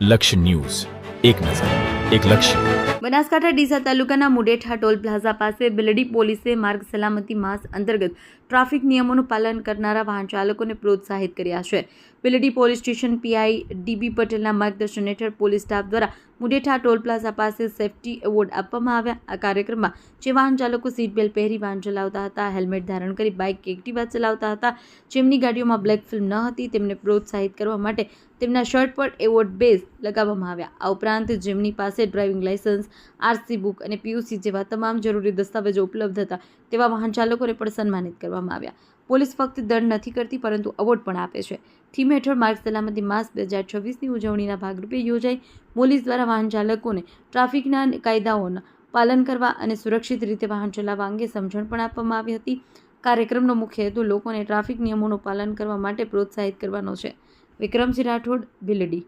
લક્ષ્ય ન્યૂઝ, એક નજર, એક લક્ષ્ય. બનાસકાંઠા ડીસા તાલુકાના મુડેઠા ટોલ પ્લાઝા પાસે બિલડી પોલીસે માર્ગ સલામતી માસ અંતર્ગત ટ્રાફિક નિયમોનું પાલન કરનારા વાહન ચાલકોને પ્રોત્સાહિત કર્યા છે. Bildi police station PI dB પટેલના માર્ગદર્શન હેઠળ પોલીસ સ્ટાફ દ્વારા મુડેઠા ટોલ પ્લાઝા પાસે સેફટી એવોર્ડ આપવામાં આવ્યા. આ કાર્યક્રમમાં જે વાહન ચાલકો સીટ બેલ્ટ પહેરી વાહન ચલાવતા હતા, હેલ્મેટ ધારણ કરી બાઇક કે એક્ટિવા ચલાવતા હતા, જેમની ગાડીઓમાં બ્લેક ફિલ્મ ન હતી, તેમને પ્રોત્સાહિત કરવા માટે તેમના શર્ટ પર એવોર્ડ બેઝ લગાવવામાં આવ્યા. આ ઉપરાંત જેમની પાસે ડ્રાઇવિંગ લાયસન્સ, આરસી બુક અને પીયુસી જેવા તમામ જરૂરી દસ્તાવેજો ઉપલબ્ધ હતા તેવા વાહન ચાલકોને પણ સન્માનિત કરવામાં આવ્યા. પોલીસ ફક્ત દંડ નથી કરતી પરંતુ એવોર્ડ પણ આપે છે. થીમ હેઠળ માર્ગ સલામતી માસ 2026ની ઉજવણીના ભાગરૂપે યોજાઈ પોલીસ દ્વારા વાહન ચાલકોને ટ્રાફિકના કાયદાઓના પાલન કરવા અને સુરક્ષિત રીતે વાહન ચલાવવા અંગે સમજણ પણ આપવામાં આવી હતી. કાર્યક્રમનો મુખ્ય હેતુ લોકોને ટ્રાફિક નિયમોનું પાલન કરવા માટે પ્રોત્સાહિત કરવાનો છે. વિક્રમસિંહ રાઠોડ, ભીલડી.